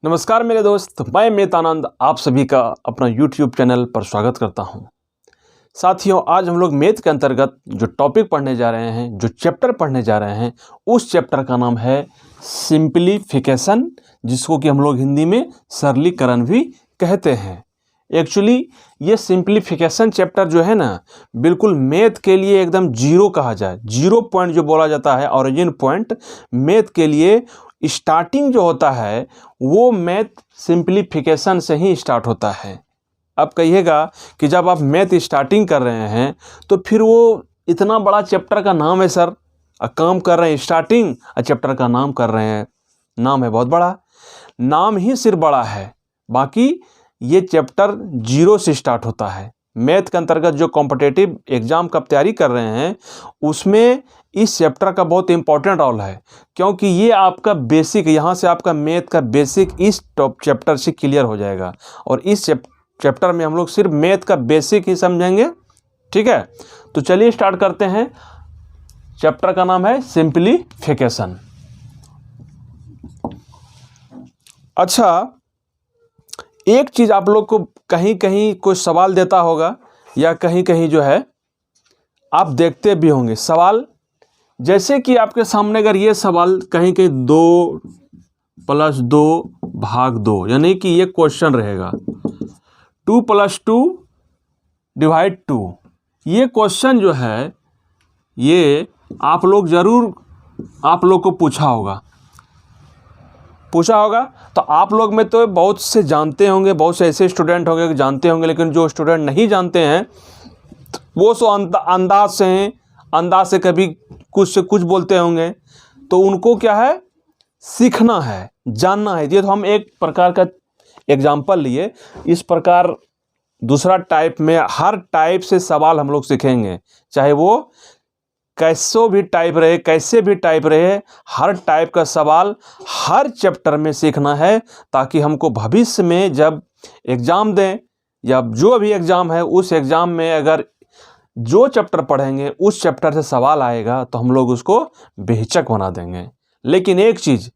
नमस्कार मेरे दोस्त, मैं मेहतानंद आप सभी का अपना YouTube चैनल पर स्वागत करता हूं। साथियों, आज हम लोग मैथ के अंतर्गत जो टॉपिक पढ़ने जा रहे हैं, जो चैप्टर पढ़ने जा रहे हैं, उस चैप्टर का नाम है सिंप्लीफिकेशन, जिसको कि हम लोग हिंदी में सरलीकरण भी कहते हैं। एक्चुअली ये सिंप्लीफिकेशन चैप्टर जो है ना, बिल्कुल मैथ के लिए एकदम जीरो कहा जाए, 0 पॉइंट जो बोला जाता है, ओरिजिन पॉइंट। मैथ के लिए स्टार्टिंग जो होता है वो मैथ सिंप्लीफिकेशन से ही स्टार्ट होता है। अब कहिएगा कि जब आप मैथ स्टार्टिंग कर रहे हैं तो फिर वो इतना बड़ा चैप्टर का नाम है सर, काम कर रहे हैं स्टार्टिंग, चैप्टर का नाम कर रहे हैं, नाम है बहुत बड़ा, नाम ही सिर्फ बड़ा है, बाकी ये चैप्टर 0 से स्टार्ट होता है। मैथ के अंतर्गत जो कॉम्पिटिटिव एग्ज़ाम का तैयारी कर रहे हैं उसमें इस चैप्टर का बहुत इंपॉर्टेंट रोल है, क्योंकि ये आपका बेसिक, यहाँ से आपका मैथ का बेसिक इस टॉप चैप्टर से क्लियर हो जाएगा। और इस चैप्टर में हम लोग सिर्फ मैथ का बेसिक ही समझेंगे, ठीक है। तो चलिए स्टार्ट करते हैं। चैप्टर का नाम है सिंप्लीफिकेशन। अच्छा, एक चीज़ आप लोग को कहीं कहीं कोई सवाल देता होगा या कहीं कहीं जो है आप देखते भी होंगे सवाल, जैसे कि आपके सामने अगर ये सवाल कहीं कहीं 2 + 2 भाग 2, यानी कि ये क्वेश्चन रहेगा 2 + 2 / 2। ये क्वेश्चन जो है ये आप लोग ज़रूर आप लोग को पूछा होगा। तो आप लोग में तो बहुत से जानते होंगे, बहुत से ऐसे स्टूडेंट होंगे कि जानते होंगे, लेकिन जो स्टूडेंट नहीं जानते हैं वो सो अंदाज से कभी कुछ से कुछ बोलते होंगे। तो उनको क्या है, सीखना है, जानना है। ये तो हम एक प्रकार का एग्जाम्पल लिए, इस प्रकार दूसरा टाइप में हर टाइप से सवाल हम लोग सीखेंगे, चाहे वो कैसे भी टाइप रहे, हर टाइप का सवाल हर चैप्टर में सीखना है, ताकि हमको भविष्य में जब एग्ज़ाम दें या जो भी एग्ज़ाम है उस एग्ज़ाम में अगर जो चैप्टर पढ़ेंगे उस चैप्टर से सवाल आएगा तो हम लोग उसको बेहिचक बना देंगे। लेकिन एक चीज़,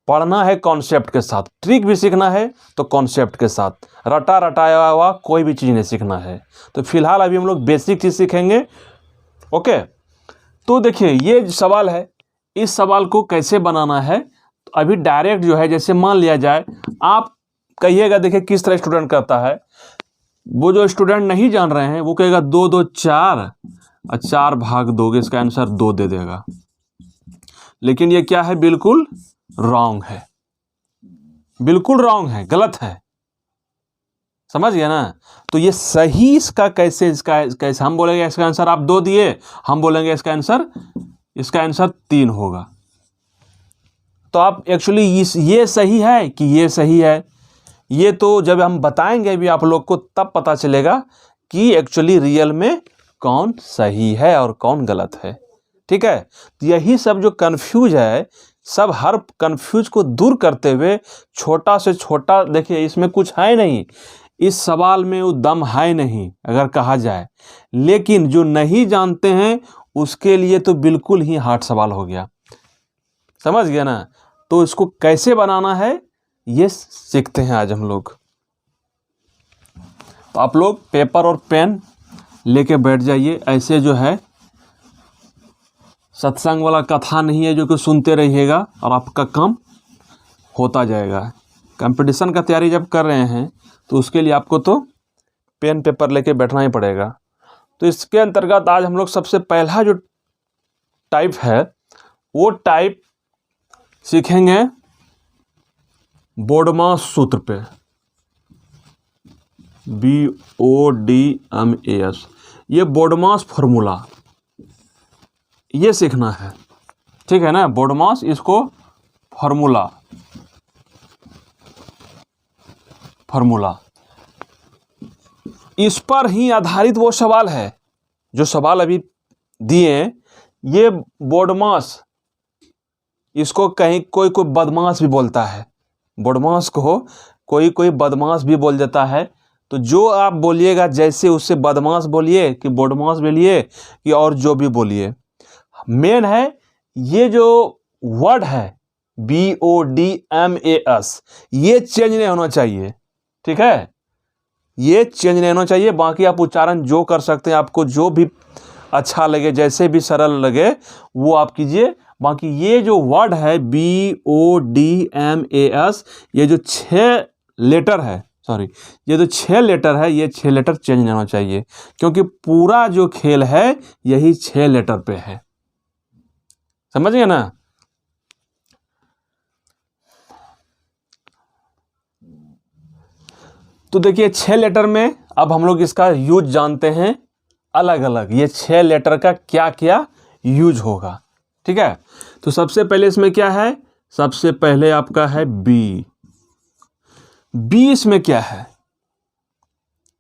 पढ़ना है कॉन्सेप्ट के साथ, ट्रिक भी सीखना है तो कॉन्सेप्ट के साथ, रटाया हुआ कोई भी चीज़ नहीं सीखना है। तो फिलहाल अभी हम लोग बेसिक चीज़ सीखेंगे, ओके। तो देखिए ये सवाल है, इस सवाल को कैसे बनाना है। तो अभी डायरेक्ट जो है, जैसे मान लिया जाए, आप कहिएगा, देखिए किस तरह स्टूडेंट करता है। वो जो स्टूडेंट नहीं जान रहे हैं वो कहेगा 2 × 2 = 4 और 4 भाग दोगे, इसका आंसर 2 दे देगा। लेकिन ये क्या है, बिल्कुल रॉन्ग है, बिल्कुल रॉन्ग है, गलत है, समझ गया ना। तो ये सही इसका कैसे हम बोलेंगे इसका आंसर आप 2 दिए, हम बोलेंगे इसका आंसर 3 होगा। तो आप एक्चुअली ये सही है कि ये सही है, ये तो जब हम बताएंगे भी आप लोग को तब पता चलेगा कि एक्चुअली रियल में कौन सही है और कौन गलत है, ठीक है। तो यही सब जो कंफ्यूज है, सब हर कंफ्यूज को दूर करते हुए छोटा से छोटा, देखिए इसमें कुछ है नहीं, इस सवाल में वो दम है नहीं अगर कहा जाए, लेकिन जो नहीं जानते हैं उसके लिए तो बिल्कुल ही हार्ड सवाल हो गया, समझ गया ना। तो इसको कैसे बनाना है ये सीखते हैं आज हम लोग। तो आप लोग पेपर और पेन लेके बैठ जाइए। ऐसे जो है सत्संग वाला कथा नहीं है जो कि सुनते रहिएगा और आपका काम होता जाएगा। कंपटीशन का तैयारी जब कर रहे हैं तो उसके लिए आपको तो पेन पेपर लेके बैठना ही पड़ेगा। तो इसके अंतर्गत आज हम लोग सबसे पहला जो टाइप है वो टाइप सीखेंगे बोडमास सूत्र पे, BODMAS, ये बोडमास फॉर्मूला ये सीखना है, ठीक है ना। बोडमास, इसको फॉर्मूला इस पर ही आधारित वो सवाल है जो सवाल अभी दिए। ये बोडमास, इसको कहीं कोई बदमाश भी बोलता है, बोडमास को कोई बदमाश भी बोल देता है। तो जो आप बोलिएगा, जैसे उससे बदमाश बोलिए कि बोडमास बोलिए कि और जो भी बोलिए, मेन है ये जो वर्ड है BODMAS, ये चेंज नहीं होना चाहिए, ठीक है, ये चेंज नहीं होना चाहिए। बाकी आप उच्चारण जो कर सकते हैं, आपको जो भी अच्छा लगे, जैसे भी सरल लगे वो आप कीजिए। बाकी ये जो वर्ड है BODMAS, ये जो 6 लेटर है, ये जो 6 लेटर है, ये 6 लेटर चेंज नहीं होना चाहिए, क्योंकि पूरा जो खेल है यही 6 लेटर पे है। समझ गए ना? तो देखिए 6 लेटर में अब हम लोग इसका यूज जानते हैं अलग अलग, ये 6 लेटर का क्या क्या यूज होगा, ठीक है। तो सबसे पहले इसमें क्या है, सबसे पहले आपका है बी। बी इसमें क्या है,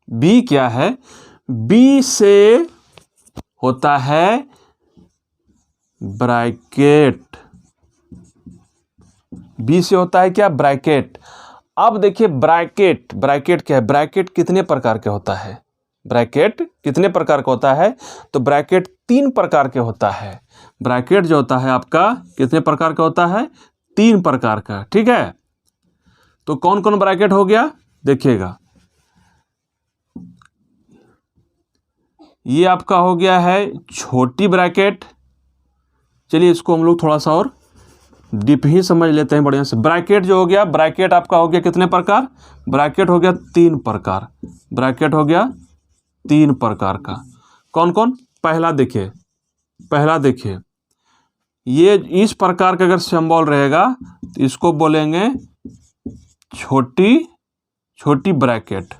बी क्या है, बी से होता है ब्रैकेट, बी से होता है क्या, ब्रैकेट। अब देखिए ब्रैकेट, ब्रैकेट क्या है, ब्रैकेट कितने प्रकार के होता है, ब्रैकेट कितने प्रकार का होता है, तो ब्रैकेट 3 प्रकार के होता है। ब्रैकेट जो होता है आपका कितने प्रकार का होता है, 3 प्रकार का, ठीक है। तो कौन कौन ब्रैकेट हो गया, देखिएगा, ये आपका हो गया है छोटी ब्रैकेट। चलिए इसको हम लोग थोड़ा सा और डीप ही समझ लेते हैं बढ़िया से। ब्रैकेट जो हो गया, ब्रैकेट आपका हो गया कितने प्रकार, ब्रैकेट हो गया 3 प्रकार, ब्रैकेट हो गया 3 प्रकार का। कौन कौन, पहला देखिए, पहला देखिए, ये इस प्रकार का अगर सिंबल रहेगा तो इसको बोलेंगे छोटी ब्रैकेट,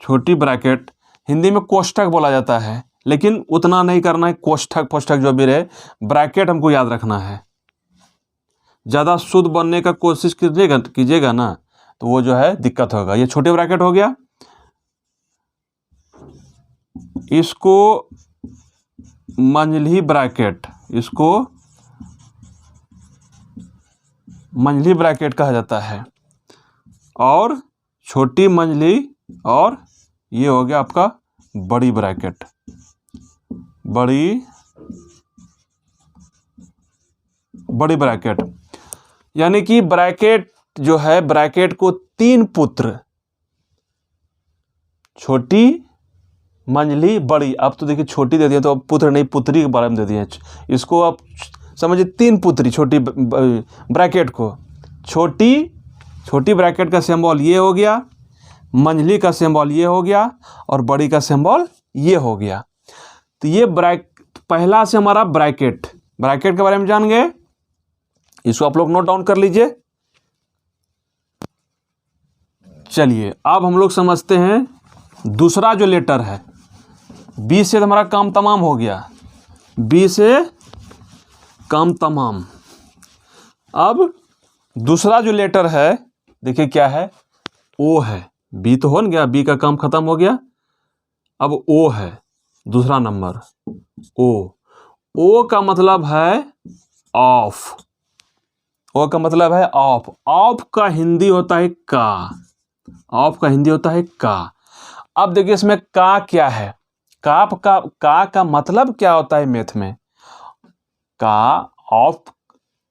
छोटी ब्रैकेट। हिंदी में कोष्ठक बोला जाता है, लेकिन उतना नहीं करना है, कोष्ठक फोष्ठक जो भी रहे, ब्रैकेट हमको याद रखना है। ज़्यादा शुद्ध बनने का कोशिश कीजिएगा ना, तो वो जो है दिक्कत होगा। ये छोटे ब्रैकेट हो गया, इसको मंझली ब्रैकेट, इसको मंझली ब्रैकेट कहा जाता है, और छोटी मंझली, और ये हो गया आपका बड़ी ब्रैकेट, बड़ी ब्रैकेट। यानी कि ब्रैकेट जो है, ब्रैकेट को 3 पुत्र, छोटी मंझली बड़ी। अब तो देखिए छोटी दे दिया तो अब पुत्र नहीं, पुत्री के बारे में दे दिए। इसको आप समझिए 3 पुत्री, छोटी ब्रैकेट को, छोटी ब्रैकेट का सिंबल ये हो गया, मंझली का सिंबल ये हो गया, और बड़ी का सिंबल ये हो गया। तो ये पहला से हमारा ब्रैकेट, ब्रैकेट के बारे में जान गए। इसको आप लोग नोट डाउन कर लीजिए। चलिए अब हम लोग समझते हैं दूसरा जो लेटर है, बी से हमारा काम तमाम हो गया, बी से काम तमाम। अब दूसरा जो लेटर है देखिए क्या है, ओ है। बी तो हो गया, बी का काम खत्म हो गया। अब ओ है दूसरा नंबर, ओ का मतलब है ऑफ, ओ का मतलब है ऑफ। ऑफ का हिंदी होता है का, ऑफ का हिंदी होता है का। अब देखिए इसमें का क्या है, का मतलब क्या होता है मैथ में, का, ऑफ,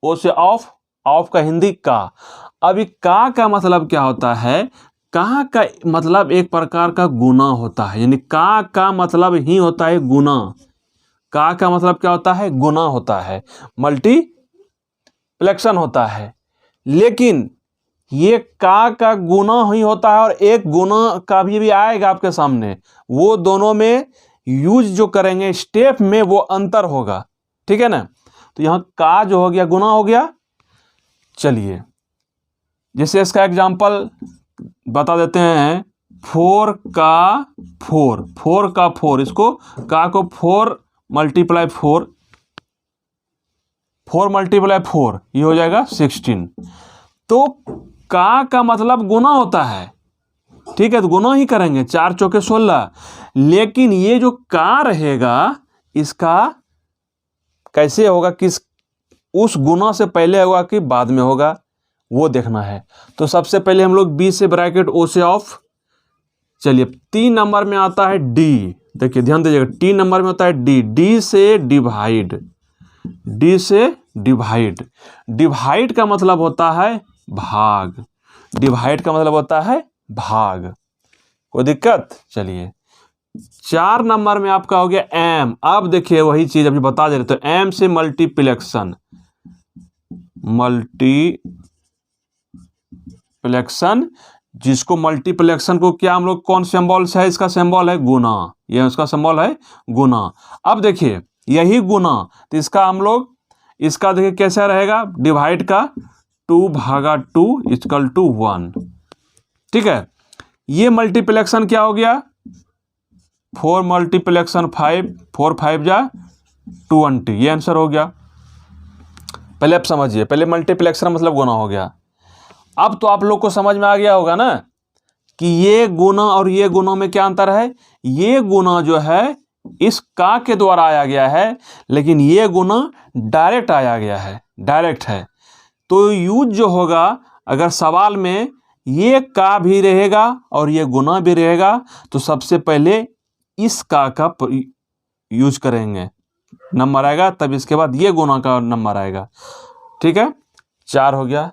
ओ से ऑफ, ऑफ का हिंदी का। अभी का मतलब क्या होता है, का मतलब एक प्रकार का गुना होता है, यानी का मतलब ही होता है गुना। का मतलब क्या होता है, गुना होता है, मल्टीप्लेक्शन होता है। लेकिन ये का गुना ही होता है, और एक गुना का भी आएगा आपके सामने, वो दोनों में यूज जो करेंगे स्टेप में वो अंतर होगा, ठीक है ना। तो यहाँ का जो हो गया गुना हो गया। चलिए जैसे इसका एग्जांपल बता देते हैं, 4 का 4, इसको का को 4 मल्टीप्लाई 4, 4 मल्टीप्लाई 4, ये हो जाएगा 16। तो का मतलब गुना होता है, ठीक है, तो गुना ही करेंगे, 4 चौके 16। लेकिन ये जो का रहेगा इसका कैसे होगा, किस उस गुना से पहले होगा कि बाद में होगा, वो देखना है। तो सबसे पहले हम लोग बी से ब्रैकेट, ओ से ऑफ। चलिए 3 नंबर में आता है डी, देखिए ध्यान दीजिएगा, 3 नंबर में होता है डी, डी से डिवाइड, डी से डिवाइड। डिवाइड का मतलब होता है भाग। डिवाइड का मतलब होता है भाग। कोई दिक्कत? चलिए 4 नंबर में आपका हो गया एम। अब देखिए वही चीज अभी बता दे रहे, तो एम से मल्टीप्लेक्शन। मल्टीप्लेक्शन, जिसको मल्टीप्लेक्शन को क्या हम लोग कौन सिंबल से है, इसका सिंबल है गुना, ये उसका सिंबल है गुना। अब देखिए यही गुना, तो इसका हम लोग इसका देखिए कैसा रहेगा, डिवाइड का 2/2 इक्वल टू 1। ठीक है, ये मल्टीप्लेक्शन क्या हो गया, 4 मल्टीप्लेक्शन 5, 4 5 जा 20, ये आंसर हो गया। पहले आप समझिए, पहले मल्टीप्लेक्शन मतलब गुना हो गया। अब तो आप लोग को समझ में आ गया होगा ना कि ये गुना और ये गुना में क्या अंतर है। ये गुना जो है इस का के द्वारा आया गया है, लेकिन ये गुना डायरेक्ट आया गया है, डायरेक्ट है। तो यूज जो होगा, अगर सवाल में ये का भी रहेगा और ये गुना भी रहेगा, तो सबसे पहले इस का यूज करेंगे, नंबर आएगा, तब इसके बाद ये गुना का नंबर आएगा। ठीक है, 4 हो गया।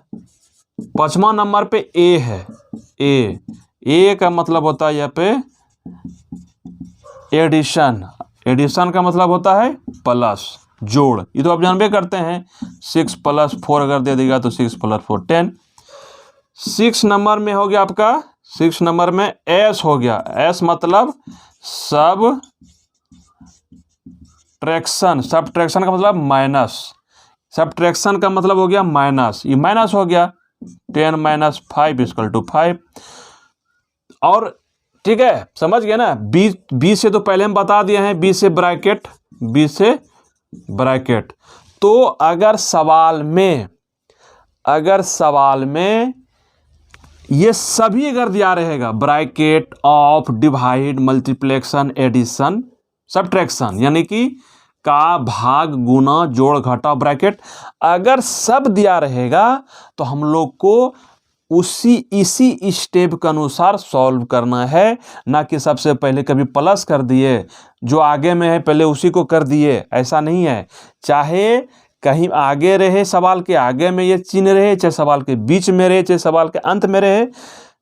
5वां नंबर पे ए है। ए का मतलब होता है यहाँ पे एडिशन। एडिशन का मतलब होता है प्लस, जोड़। ये तो आप जानबे करते हैं, 6 + 4 अगर दे देगा तो 6 + 4 10। 6 नंबर में हो गया आपका, 6 नंबर में एस हो गया। एस मतलब सब ट्रैक्शन। सब ट्रैक्शन का मतलब माइनस। सब ट्रैक्शन का मतलब हो गया माइनस, ये माइनस हो गया। 10 - 5 = 5। और ठीक है, समझ गए ना। बी से तो पहले हम बता दिए हैं, बी से ब्रैकेट, बी से ब्रैकेट। तो अगर सवाल में ये सभी अगर दिया रहेगा, bracket, of, divide, multiplication, addition, subtraction, यानी कि का, भाग, गुना, जोड़, घटा, ब्रैकेट, अगर सब दिया रहेगा तो हम लोग को इसी स्टेप के अनुसार सॉल्व करना है, ना कि सबसे पहले कभी प्लस कर दिए, जो आगे में है पहले उसी को कर दिए, ऐसा नहीं है। चाहे कहीं आगे रहे, सवाल के आगे में ये चिन्ह रहे, चाहे सवाल के बीच में रहे, चाहे सवाल के अंत में रहे,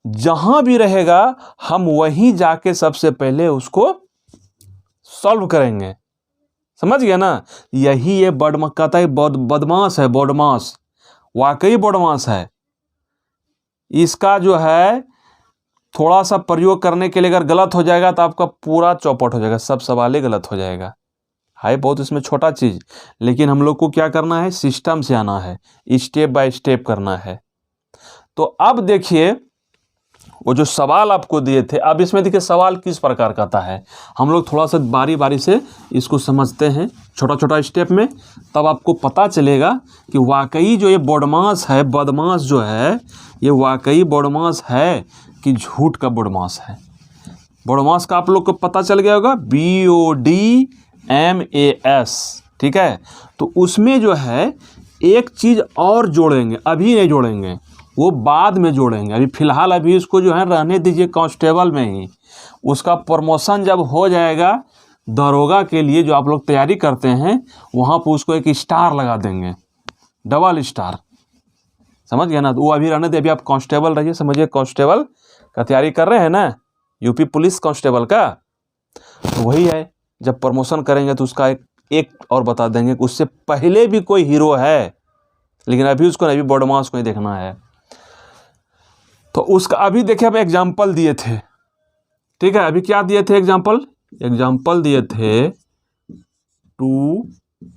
जहां भी रहेगा हम वहीं जाके सबसे पहले उसको सॉल्व करेंगे। समझ गया ना। यही ये कहता है बदमाश है, बदमाश, वाकई बदमाश है। इसका जो है थोड़ा सा प्रयोग करने के लिए अगर गलत हो जाएगा तो आपका पूरा चौपट हो जाएगा, सब सवाल ही गलत हो जाएगा। है बहुत इसमें छोटा चीज़, लेकिन हम लोग को क्या करना है, सिस्टम से आना है, स्टेप बाय स्टेप करना है। तो अब देखिए वो जो सवाल आपको दिए थे, अब इसमें देखिए सवाल किस प्रकार का आता है, हम लोग थोड़ा सा बारी बारी से इसको समझते हैं, छोटा छोटा स्टेप में, तब आपको पता चलेगा कि वाकई जो ये बदमाश है, बदमाश जो है ये वाकई बदमाश है कि झूठ का बदमाश है। बदमाश का आप लोग को पता चल गया होगा, BODMAS। ठीक है, तो उसमें जो है एक चीज़ और जोड़ेंगे, अभी नहीं जोड़ेंगे, वो बाद में जोड़ेंगे। अभी फ़िलहाल अभी इसको जो है रहने दीजिए कांस्टेबल में ही। उसका प्रमोशन जब हो जाएगा दरोगा के लिए, जो आप लोग तैयारी करते हैं, वहाँ पर उसको एक स्टार लगा देंगे, डबल स्टार। समझ गया ना। तो वो अभी रहने दे, अभी आप कांस्टेबल रहिए। समझिए कांस्टेबल का तैयारी कर रहे हैं ना, यूपी पुलिस कांस्टेबल का, तो वही है। जब प्रमोशन करेंगे तो उसका एक और बता देंगे कि उससे पहले भी कोई हीरो है, लेकिन अभी उसको अभी बदमाश को ही देखना है। तो उसका अभी देखिए अब एग्जाम्पल दिए थे। ठीक है, अभी क्या दिए थे एग्जाम्पल दिए थे 2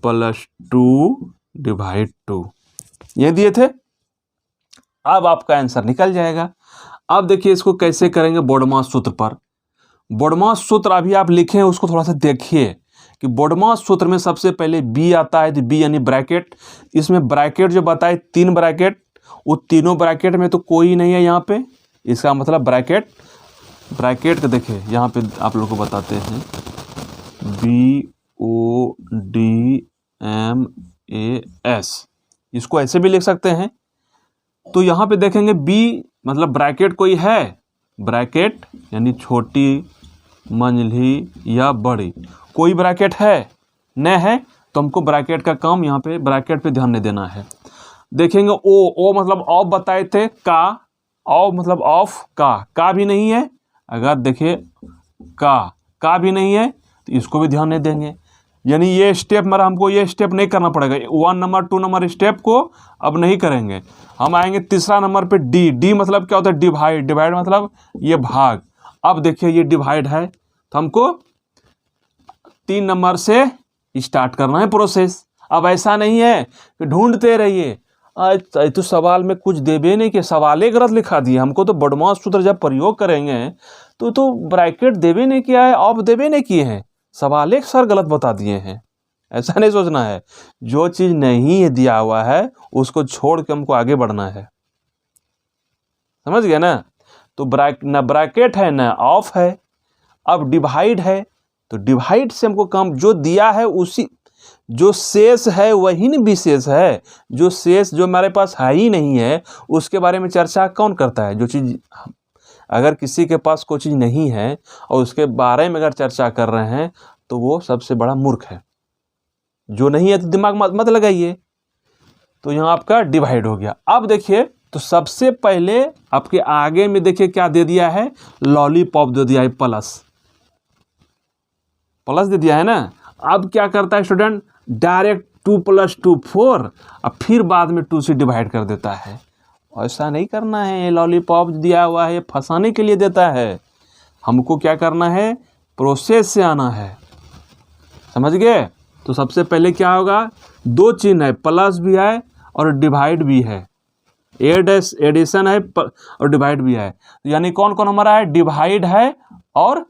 + 2 / 2, ये दिए थे। अब आपका आंसर निकल जाएगा। अब देखिए इसको कैसे करेंगे, बदमाश सूत्र पर। बदमाश सूत्र अभी आप लिखे हैं, उसको थोड़ा सा देखिए कि बदमाश सूत्र में सबसे पहले बी आता है, तो बी यानी ब्रैकेट। इसमें ब्रैकेट जो बताए 3 ब्रैकेट, वो तीनों ब्रैकेट में तो कोई नहीं है यहाँ पे, इसका मतलब ब्रैकेट के देखिए यहाँ पे आप लोग को बताते हैं, BODMAS, इसको ऐसे भी लिख सकते हैं। तो यहाँ पे देखेंगे बी मतलब ब्रैकेट कोई है, ब्रैकेट यानी छोटी, मंझली या बड़ी, कोई ब्रैकेट है न है, तो हमको ब्रैकेट का काम यहाँ पे ब्रैकेट पे ध्यान नहीं देना है। देखेंगे ओ मतलब ऑफ बताए थे, का ऑफ मतलब ऑफ, का भी नहीं है। अगर देखिए का भी नहीं है तो इसको भी ध्यान नहीं देंगे। यानी ये स्टेप मेरा हमको ये स्टेप नहीं करना पड़ेगा, 1 नंबर 2 नंबर स्टेप को अब नहीं करेंगे। हम आएंगे तीसरा नंबर पे डी मतलब क्या होता है, डिवाइड मतलब ये भाग। अब देखिए ये डिवाइड है तो हमको 3 नंबर से स्टार्ट करना है प्रोसेस। अब ऐसा नहीं है कि ढूंढते रहिए, तो सवाल में कुछ देवे नहीं कि सवाल गलत लिखा दिए। हमको तो बदमाश सूत्र जब प्रयोग करेंगे तो ब्रैकेट देवे नहीं किया है, ऑफ देवे नहीं किए हैं, सवाल एक सर गलत बता दिए हैं। ऐसा नहीं सोचना है, जो चीज़ नहीं है दिया हुआ है उसको छोड़ के हमको आगे बढ़ना है। समझ गया ना? तो न ब्रैकेट है न ऑफ है। अब डिवाइड है तो डिवाइड से हमको काम जो दिया है उसी, जो शेष है वही न विशेष है। जो शेष जो हमारे पास है ही नहीं है उसके बारे में चर्चा कौन करता है? जो चीज़, अगर किसी के पास कोई चीज़ नहीं है और उसके बारे में अगर चर्चा कर रहे हैं तो वो सबसे बड़ा मूर्ख है। जो नहीं है तो दिमाग मत लगाइए। तो यहाँ आपका डिवाइड हो गया। अब देखिए तो सबसे पहले आपके आगे में देखिए क्या दे दिया है, लॉलीपॉप दे दिया है, प्लस दे दिया है ना। अब क्या करता है स्टूडेंट, डायरेक्ट 2 + 2 4 और फिर बाद में 2 से डिवाइड कर देता है। ऐसा नहीं करना है, लॉलीपॉप दिया हुआ है फंसाने के लिए देता है। हमको क्या करना है, प्रोसेस से आना है। समझ गए? तो सबसे पहले क्या होगा, 2 चिन्ह है, प्लस भी है और डिवाइड भी है, एडिशन है और डिवाइड भी है। तो यानी कौन कौन हमारा है, डिवाइड है और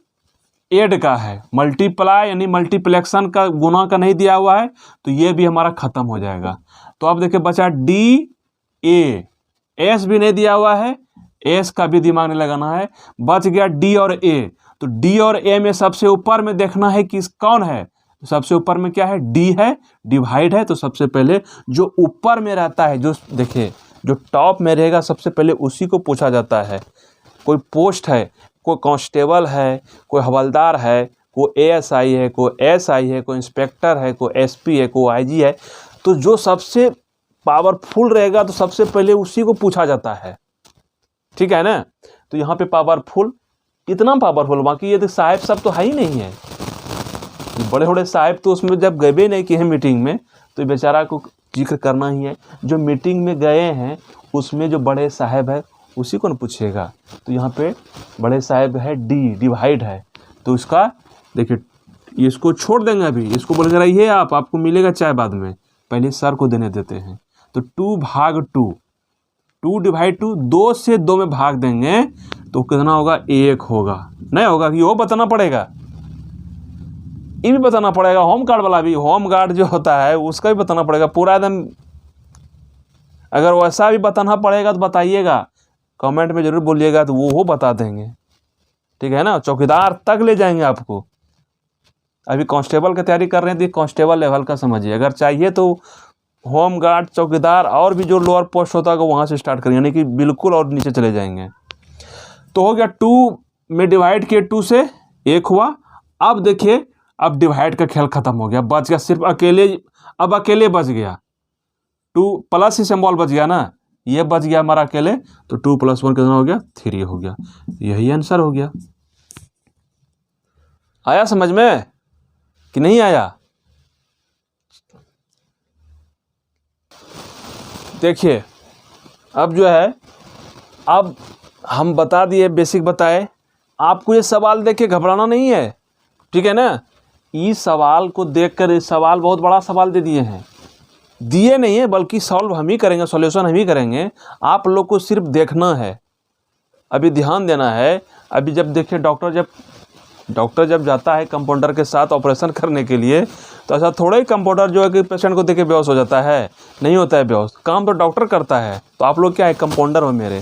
एड का है। मल्टीप्लाई यानी मल्टीप्लेक्शन का, गुना का नहीं दिया हुआ है तो ये भी हमारा खत्म हो जाएगा। तो अब देखिए बचा डी ए, एस भी नहीं दिया हुआ है, एस का भी दिमाग नहीं लगाना है। बच गया डी और ए। तो डी और ए में सबसे ऊपर में देखना है किस कौन है। तो सबसे ऊपर में क्या है, डी है, डिवाइड है। तो सबसे पहले जो ऊपर में रहता है, जो देखिए जो टॉप में रहेगा सबसे पहले उसी को पूछा जाता है। कोई पोस्ट है, कोई कांस्टेबल है, कोई हवलदार है, कोई एएसआई है, कोई एसआई है, कोई इंस्पेक्टर है, कोई एसपी है, कोई आईजी है। तो जो सबसे पावरफुल रहेगा तो सबसे पहले उसी को पूछा जाता है। ठीक है ना? तो यहाँ पे पावरफुल, इतना पावरफुल, बाकी ये तो साहब सब तो है ही नहीं है। बड़े बड़े साहब तो उसमें जब गए नहीं कि हैं मीटिंग में, तो बेचारा को जिक्र करना ही है। जो मीटिंग में गए हैं उसमें जो बड़े साहब है उसी को न पूछिएगा। तो यहाँ पे बड़े साहब है, डी डिवाइड है। तो इसका देखिए इसको छोड़ देंगे, अभी इसको बोलेंगे रहिए आप, आपको मिलेगा चाय बाद में, पहले सर को देने देते हैं। तो 2 डिवाइड 2, 2 से 2 में भाग देंगे तो कितना होगा, 1 होगा। नहीं होगा कि वो बताना पड़ेगा, ये भी बताना पड़ेगा। होम गार्ड वाला भी, होम गार्ड जो होता है उसका भी बताना पड़ेगा पूरा एकदम। अगर वैसा भी बताना पड़ेगा तो बताइएगा, कमेंट में ज़रूर बोलिएगा, तो वो बता देंगे। ठीक है ना? चौकीदार तक ले जाएंगे आपको। अभी कांस्टेबल की तैयारी कर रहे हैं तो कांस्टेबल लेवल का समझिए। अगर चाहिए तो होम गार्ड, चौकीदार और भी जो लोअर पोस्ट होता है वहाँ से स्टार्ट करेंगे, यानी कि बिल्कुल और नीचे चले जाएंगे। तो हो गया 2 में डिवाइड किए, 2 से 1 हुआ। अब देखिए अब डिवाइड का खेल खत्म हो गया, बच गया सिर्फ अकेले, अब अकेले बच गया 2 प्लस ही सिंबल बच गया ना, ये बच गया हमारा अकेले। तो 2 + 1 कितना हो गया, 3 हो गया। यही आंसर हो गया। आया समझ में कि नहीं आया? देखिए अब जो है, अब हम बता दिए, बेसिक बताए आपको। ये सवाल देख के घबराना नहीं है, ठीक है ना? इस सवाल को देखकर, इस सवाल बहुत बड़ा सवाल दे दिए हैं, दिए नहीं है बल्कि सॉल्व हम ही करेंगे, सॉल्यूशन हम ही करेंगे। आप लोग को सिर्फ देखना है, अभी ध्यान देना है। अभी जब देखिए डॉक्टर जब जाता है कंपाउंडर के साथ ऑपरेशन करने के लिए, तो ऐसा थोड़ा ही कंपाउंडर जो है कि पेशेंट को देख के बेहोश हो जाता है, नहीं होता है बेहोश। काम तो डॉक्टर करता है। तो आप लोग क्या है, कंपाउंडर हो मेरे,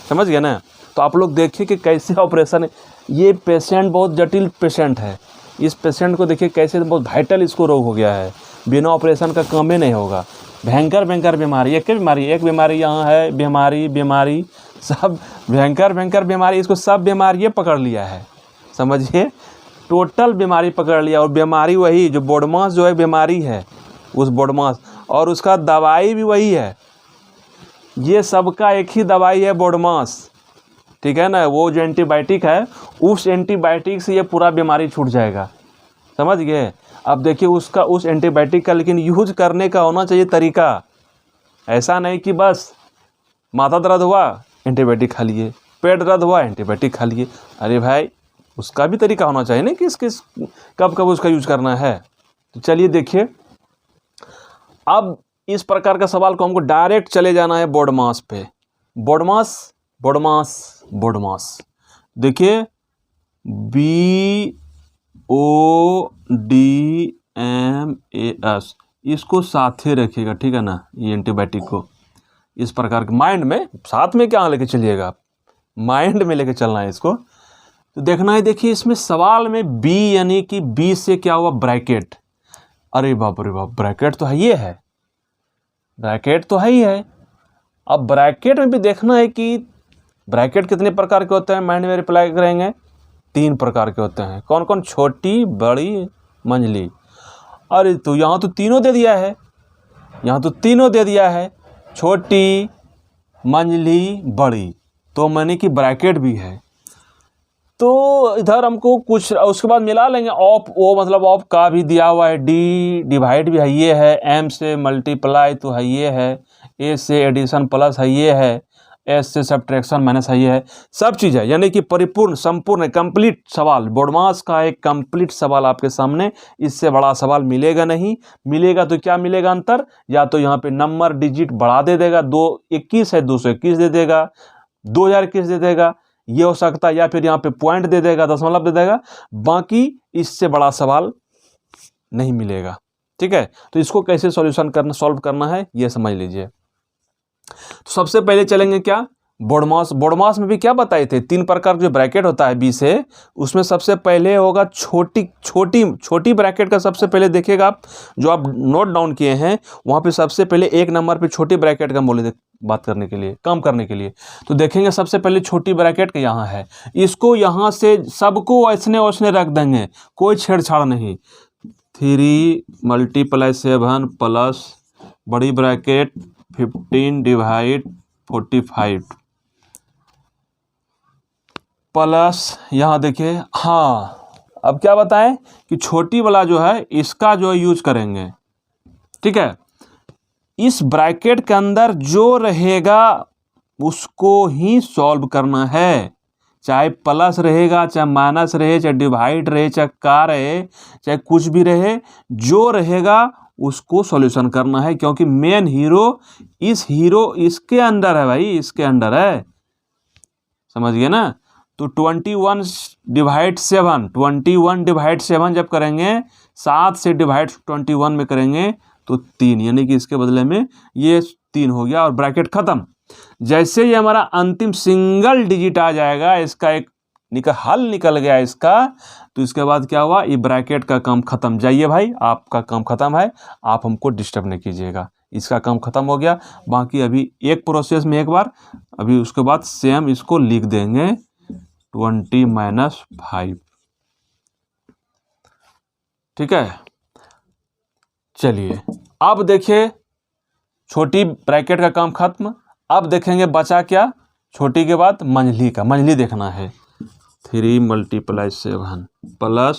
समझ गए ना? तो आप लोग देखिए कि कैसे ऑपरेशन है। ये पेशेंट बहुत जटिल पेशेंट है। इस पेशेंट को देखिए कैसे बहुत वाइटल इसको रोग हो गया है, बिना ऑपरेशन का काम ही नहीं होगा। भयंकर बीमारी, एक बीमारी यहाँ है, बीमारी सब भयंकर बीमारी, इसको सब बीमारी पकड़ लिया है, समझिए, टोटल बीमारी पकड़ लिया। और बीमारी वही जो बोडमास जो है बीमारी है, उस बोडमास, और उसका दवाई भी वही है, ये सबका एक ही दवाई है बोडमास, ठीक है ना। वो जो एंटीबायोटिक है उस एंटीबायोटिक से ये पूरा बीमारी छूट जाएगा, समझ गए। अब देखिए उसका उस एंटीबायोटिक का लेकिन यूज करने का होना चाहिए तरीका, ऐसा नहीं कि बस माथा दर्द हुआ एंटीबायोटिक खा लिए, पेट दर्द हुआ एंटीबायोटिक खा लिए। अरे भाई उसका भी तरीका होना चाहिए ना, किस किस कब कब उसका यूज करना है। तो चलिए देखिए, अब इस प्रकार का सवाल को हमको डायरेक्ट चले जाना है बोडमास पे। बोडमास बोडमास बोडमास, देखिए BODMAS, इसको साथ ही रखिएगा, ठीक है ना। ये एंटीबायोटिक को इस प्रकार के माइंड में, साथ में क्या लेके चलिएगा, माइंड में लेके चलना है इसको। तो देखना है, देखिए इसमें सवाल में बी यानी कि बी से क्या हुआ, ब्रैकेट। अरे बाप रे बाप, ब्रैकेट तो है, ये है ब्रैकेट तो है ही है। अब ब्रैकेट में भी देखना है कि ब्रैकेट कितने प्रकार के होते हैं, माइंड में रिप्लाई करेंगे 3 प्रकार के होते हैं। कौन कौन, छोटी, बड़ी, मंझली। अरे तो यहाँ तो तीनों दे दिया है, यहाँ तो तीनों दे दिया है, छोटी, मंझली, बड़ी, तो माने कि ब्रैकेट भी है। तो इधर हमको कुछ उसके बाद मिला लेंगे ऑफ, वो मतलब ऑफ का भी दिया हुआ है, डी डिवाइड भी है ये है, एम से मल्टीप्लाई तो है ये है, ए से एडिशन प्लस है ये है, एस से सब्ट्रैक्शन माइनस है ये है, सब चीज़ है। यानी कि परिपूर्ण, संपूर्ण, कंप्लीट सवाल, बोडमास का एक कंप्लीट सवाल आपके सामने। इससे बड़ा सवाल मिलेगा नहीं, मिलेगा तो क्या मिलेगा अंतर, या तो यहाँ पे नंबर डिजिट बढ़ा दे देगा, 221 है 221 दे देगा, 2021 दे देगा, ये हो सकता है, या फिर यहाँ पे पॉइंट दे देगा, दशमलव दे देगा। बाकी इससे बड़ा सवाल नहीं मिलेगा, ठीक है। तो इसको कैसे सॉल्व करना है ये समझ लीजिए। तो सबसे पहले चलेंगे क्या, बोडमास। बोडमास में भी क्या बताए थे, 3 प्रकार जो ब्रैकेट होता है बी से, उसमें सबसे पहले होगा छोटी ब्रैकेट का। सबसे पहले देखिएगा आप, जो आप नोट डाउन किए हैं वहाँ पे सबसे पहले 1 नंबर पे छोटी ब्रैकेट का बोले बात करने के लिए, काम करने के लिए। तो देखेंगे सबसे पहले छोटी ब्रैकेट का यहाँ है, इसको यहाँ से सबको ऐसने वैसने रख देंगे, कोई छेड़छाड़ नहीं। 3 × 7 प्लस बड़ी ब्रैकेट 15 / 45 प्लस, यहाँ देखिए, हाँ अब क्या बताएं कि छोटी वाला जो है इसका जो यूज करेंगे, ठीक है। इस ब्रैकेट के अंदर जो रहेगा उसको ही सॉल्व करना है, चाहे प्लस रहेगा, चाहे माइनस रहे, चाहे डिवाइड रहे, चाहे का रहे, चाहे कुछ भी रहे, जो रहेगा उसको सॉल्यूशन करना है। क्योंकि मेन हीरो इसके अंदर है भाई, इसके अंदर है, समझ गए ना। तो 21/7 जब करेंगे, 7 से डिवाइड 21 में करेंगे तो 3, यानी कि इसके बदले में ये 3 हो गया और ब्रैकेट खत्म। जैसे ये हमारा अंतिम सिंगल डिजिट आ जाएगा, इसका एक हल निकल गया इसका, तो इसके बाद क्या हुआ, ये ब्रैकेट का काम खत्म। जाइए भाई, आपका काम खत्म है, आप हमको डिस्टर्ब नहीं कीजिएगा, इसका काम खत्म हो गया। बाकी अभी एक प्रोसेस में एक बार, अभी उसके बाद सेम इसको लिख देंगे 20 - 5, ठीक है। चलिए अब देखिए, छोटी ब्रैकेट का काम खत्म। अब देखेंगे बचा क्या, छोटी के बाद मंझली का, मंझली देखना है। 3 × 7 प्लस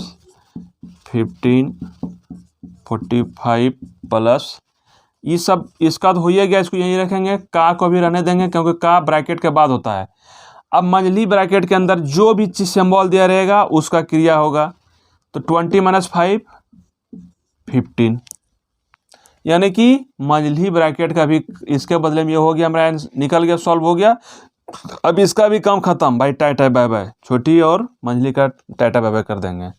15 45 प्लस, ये सब इसका तो हो ही गया, इसको यहीं रखेंगे, का को भी रहने देंगे क्योंकि का ब्रैकेट के बाद होता है। अब मंझली ब्रैकेट के अंदर जो भी चीज़ सिंबल दिया रहेगा उसका क्रिया होगा। तो 20 - 5 15, यानी कि मंझली ब्रैकेट का भी इसके बदले में ये हो गया, हमारा निकल गया, सॉल्व हो गया। अब इसका भी काम खत्म भाई, टाटा बाय बाय, छोटी और मंझली का टाटा बाय बाय कर देंगे।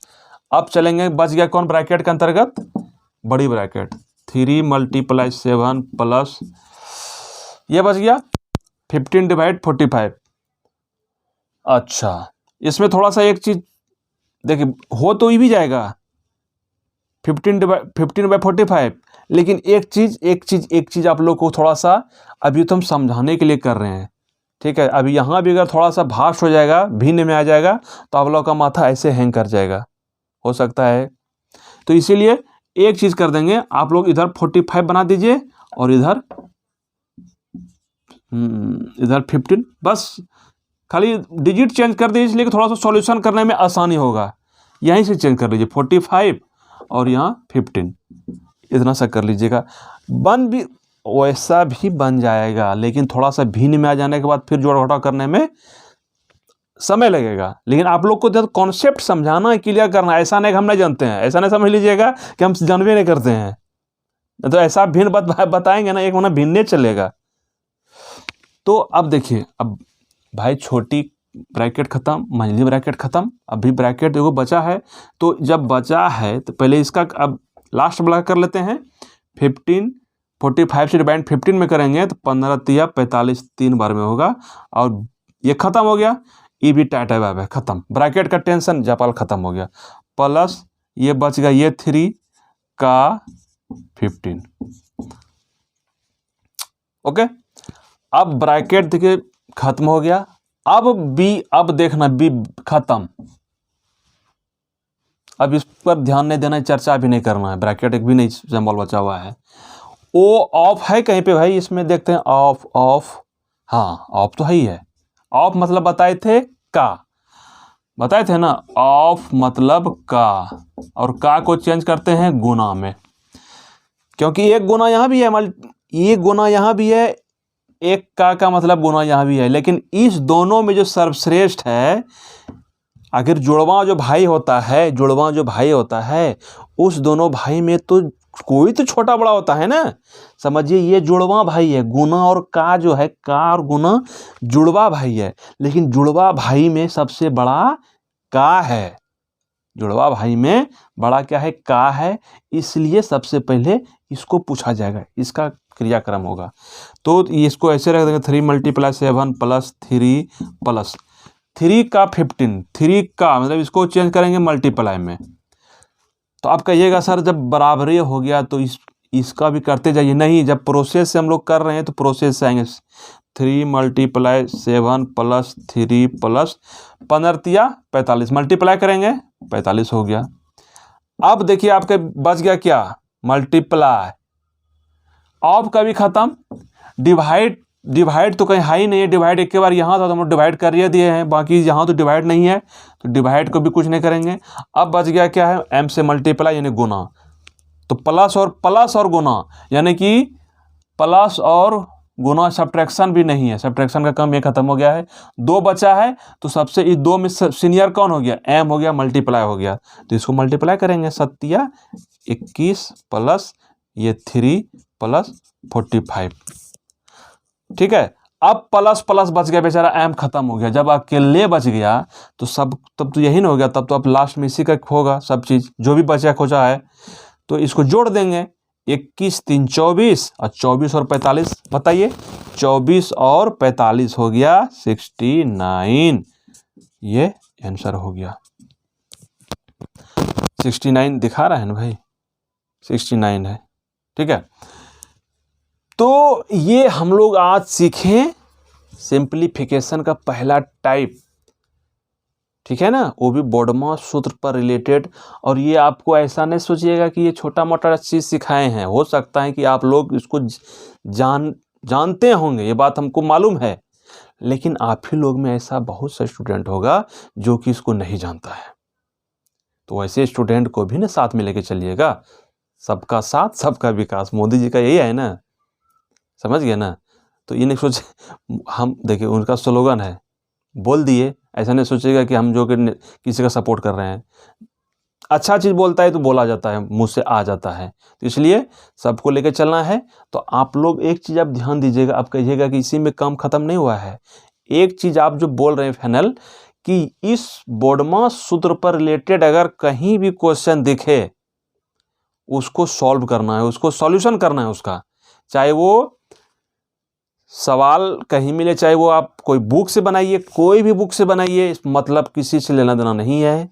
अब चलेंगे, बच गया कौन ब्रैकेट के अंतर्गत, बड़ी ब्रैकेट। 3 × 7 प्लस, ये बच गया 15 / 45। अच्छा, इसमें थोड़ा सा एक चीज देखिए, हो तो ये भी जाएगा 15/45, लेकिन एक चीज आप लोग को थोड़ा सा अभी तो हम समझाने के लिए कर रहे हैं, ठीक है। अभी यहाँ भी अगर थोड़ा सा भास्ट हो जाएगा, भिन्न में आ जाएगा, तो आप लोग का माथा ऐसे हैंग कर जाएगा, हो सकता है। तो इसीलिए एक चीज़ कर देंगे, आप लोग इधर 45 बना दीजिए और इधर 15, बस खाली डिजिट चेंज कर दीजिए, इसलिए कि थोड़ा सा सॉल्यूशन करने में आसानी होगा। यहीं से चेंज कर लीजिए 45 और यहाँ 15, इतना सा कर लीजिएगा। बन भी वैसा भी बन जाएगा, लेकिन थोड़ा सा भिन्न में आ जाने के बाद फिर जोड़ घटाव करने में समय लगेगा। लेकिन आप लोग को जब कॉन्सेप्ट समझाना है, क्लियर करना है, ऐसा नहीं कि हम नहीं जानते हैं, ऐसा नहीं समझ लीजिएगा कि हम जानवे नहीं करते हैं। तो ऐसा भिन्न बताएंगे ना, एक महीना भिन्ने चलेगा। तो अब देखिए, अब भाई छोटी ब्रैकेट खत्म, मंझली ब्रैकेट खत्म, अभी ब्रैकेट देखो बचा है। तो जब बचा है तो पहले इसका अब लास्ट वाला कर लेते हैं। 45 से डिवाइड 15 में करेंगे तो 15 तिया 45 3 बार में होगा, और ये खत्म हो गया। ये भी टाइट है, खत्म, ब्रैकेट का टेंशन जापाल खत्म हो गया। प्लस ये बच गया ये 3 का 15। ओके, अब ब्रैकेट देखिए खत्म हो गया। अब बी, अब देखना बी खत्म। अब इस पर ध्यान नहीं देना है, चर्चा भी नहीं करना है, ब्रैकेट एक भी नहीं सिंबल बचा हुआ है। ओ ऑफ है कहीं पे भाई, इसमें देखते हैं ऑफ, ऑफ, हाँ ऑफ तो है ही है। ऑफ मतलब बताए थे का, बताए थे ना, ऑफ मतलब का, और का को चेंज करते हैं गुना में, क्योंकि एक गुना यहाँ भी है, एक गुना यहाँ भी है, एक का मतलब गुना यहाँ भी है। लेकिन इस दोनों में जो सर्वश्रेष्ठ है, अगर जुड़वा जो भाई होता है, जुड़वा जो भाई होता है, उस दोनों भाई में तो कोई तो छोटा बड़ा होता है ना। समझिए ये जुड़वा भाई है, गुना और का जो है, का और गुना जुड़वा भाई है, लेकिन जुड़वा भाई में सबसे बड़ा का है। जुड़वा भाई में बड़ा क्या है, का है, इसलिए सबसे पहले इसको पूछा जाएगा, इसका क्रियाक्रम होगा। तो इसको ऐसे रख देंगे 3 × 7 + 3 + 3 का 15, 3 का मतलब इसको चेंज करेंगे मल्टीप्लाई में। तो आप कहिएगा सर जब बराबरी हो गया तो इसका भी करते जाइए। नहीं, जब प्रोसेस से हम लोग कर रहे हैं तो प्रोसेस से आएंगे। 3 × 7 + 3 + 15 तिया 45, मल्टीप्लाई करेंगे 45 हो गया। अब देखिए आपके बच गया क्या, मल्टीप्लाई। ऑफ का भी खत्म, डिवाइड तो कहीं है ही नहीं है। डिवाइड एक के बार यहाँ था तो हम लोग डिवाइड कर दिए हैं, बाकी यहाँ तो डिवाइड नहीं है, तो डिवाइड को भी कुछ नहीं करेंगे। अब बच गया क्या है, m से मल्टीप्लाई यानी गुना। तो प्लस और गुना, यानी कि प्लस और गुना, सब्ट्रैक्शन भी नहीं है, सब्ट्रैक्शन का काम ये खत्म हो गया है। 2 बचा है, तो सबसे इस 2 में सीनियर कौन हो गया, m हो गया, मल्टीप्लाई हो गया, तो इसको मल्टीप्लाई करेंगे। 7 21 प्लस ये 3 + 45, ठीक है। अब प्लस बच गया, बेचारा m खत्म हो गया। जब अकेले बच गया तो सब, तब तो यही ना हो गया, तब तो अब लास्ट में इसी का होगा सब चीज़, जो भी बचा खोजा है। तो इसको जोड़ देंगे, 21 3 24 और 24 और 45, बताइए 24 और 45 हो गया 69। ये आंसर हो गया 69, दिखा रहा है ना भाई, 69 है, ठीक है। तो ये हम लोग आज सीखें सिंप्लीफिकेशन का पहला टाइप, ठीक है ना, वो भी बोडमास सूत्र पर रिलेटेड। और ये आपको ऐसा नहीं सोचिएगा कि ये छोटा मोटा चीज़ सिखाए हैं, हो सकता है कि आप लोग इसको जानते होंगे, ये बात हमको मालूम है, लेकिन आप ही लोग में ऐसा बहुत सा स्टूडेंट होगा जो कि इसको नहीं जानता है। तो ऐसे स्टूडेंट को भी ना साथ में लेके चलिएगा, सबका साथ सबका विकास, मोदी जी का यही है ना, समझ गए ना। तो ये नहीं सोचे, हम देखिए उनका स्लोगन है, बोल दिए, ऐसा नहीं सोचेगा कि हम जो कि किसी का सपोर्ट कर रहे हैं। अच्छा चीज़ बोलता है तो बोला जाता है, मुंह से आ जाता है, तो इसलिए सबको लेकर चलना है। तो आप लोग एक चीज़ आप ध्यान दीजिएगा, आप कहिएगा कि इसी में काम ख़त्म नहीं हुआ है। एक चीज़ आप जो बोल रहे हैं फाइनल, कि इस बोडमास सूत्र पर रिलेटेड अगर कहीं भी क्वेश्चन दिखे, उसको सॉल्व करना है, उसको सॉल्यूशन करना है उसका, चाहे वो सवाल कहीं मिले, चाहे वो आप कोई बुक से बनाइए, कोई भी बुक से बनाइए, मतलब किसी से लेना देना नहीं है।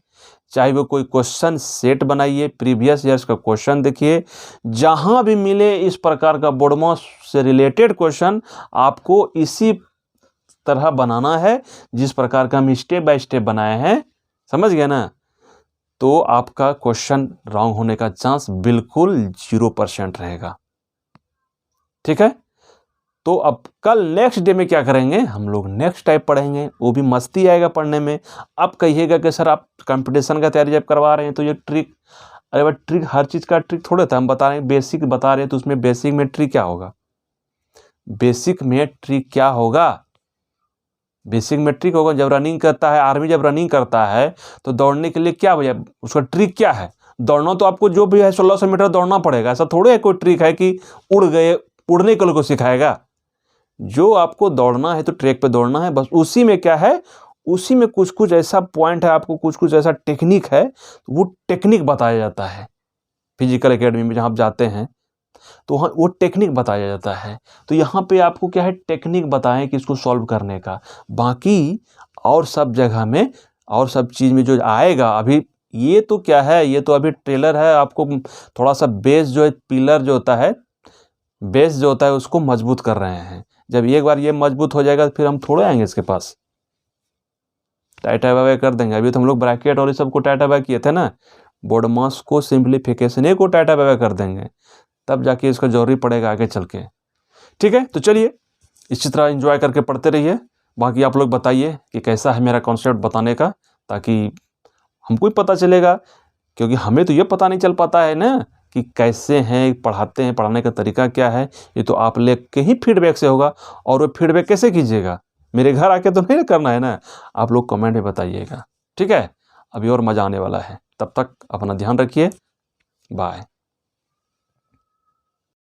चाहे वो कोई क्वेश्चन सेट बनाइए, प्रीवियस ईयर्स का क्वेश्चन देखिए, जहां भी मिले इस प्रकार का बोडमास से रिलेटेड क्वेश्चन आपको इसी तरह बनाना है, जिस प्रकार का हम स्टेप बाय स्टेप बनाए हैं, समझ गए ना। तो आपका क्वेश्चन रॉन्ग होने का चांस बिल्कुल 0% रहेगा। ठीक है, तो अब कल नेक्स्ट डे में क्या करेंगे, हम लोग नेक्स्ट टाइप पढ़ेंगे, वो भी मस्ती आएगा पढ़ने में। अब कहिएगा कि सर आप कंपटीशन का तैयारी जब करवा रहे हैं तो ये ट्रिक, अरे भाई ट्रिक हर चीज़ का ट्रिक थोड़े था, हम बता रहे हैं बेसिक बता रहे हैं, तो उसमें बेसिक में ट्रिक क्या होगा, बेसिक में ट्रिक क्या होगा, बेसिक में ट्रिक होगा। जब रनिंग करता है आर्मी, जब रनिंग करता है तो दौड़ने के लिए क्या वजह, उसका ट्रिक क्या है, दौड़ना तो आपको जो भी है 1600 मीटर दौड़ना पड़ेगा। ऐसा थोड़े है कोई ट्रिक है कि उड़ गए, उड़ने के लिए को सिखाएगा। जो आपको दौड़ना है तो ट्रैक पे दौड़ना है, बस उसी में क्या है, उसी में कुछ कुछ ऐसा पॉइंट है, आपको कुछ कुछ ऐसा टेक्निक है, वो टेक्निक बताया जाता है। फिजिकल एकेडमी में जहाँ आप जाते हैं तो वहाँ वो टेक्निक बताया जाता है। तो यहाँ पे आपको क्या है, टेक्निक बताएं कि इसको सॉल्व करने का। बाकी और सब जगह में और सब चीज़ में जो आएगा, अभी ये तो क्या है, ये तो अभी ट्रेलर है। आपको थोड़ा सा बेस जो है, पिलर जो होता है, बेस जो होता है उसको मजबूत कर रहे हैं। जब एक बार ये मजबूत हो जाएगा फिर हम थोड़े आएंगे इसके पास, टाइटा बाय कर देंगे। अभी तो हम लोग ब्रैकेट और ये सबको टाइटा बाय किए थे ना, बोर्ड मास को सिंप्लीफिकेशन को टाइटा बाय कर देंगे, तब जाके इसका जरूरी पड़ेगा आगे चल के। ठीक है, तो चलिए इसी तरह एंजॉय करके पढ़ते रहिए। बाकी आप लोग बताइए कि कैसा है मेरा कॉन्सेप्ट बताने का, ताकि हमको भी पता चलेगा, क्योंकि हमें तो ये पता नहीं चल पाता है ना कि कैसे हैं पढ़ाते हैं, पढ़ाने का तरीका क्या है। ये तो आप ले के ही फीडबैक से होगा। और वो फीडबैक कैसे कीजिएगा, मेरे घर आके तो नहीं करना है ना, आप लोग कमेंट में बताइएगा। ठीक है, अभी और मज़ा आने वाला है। तब तक अपना ध्यान रखिए, बाय।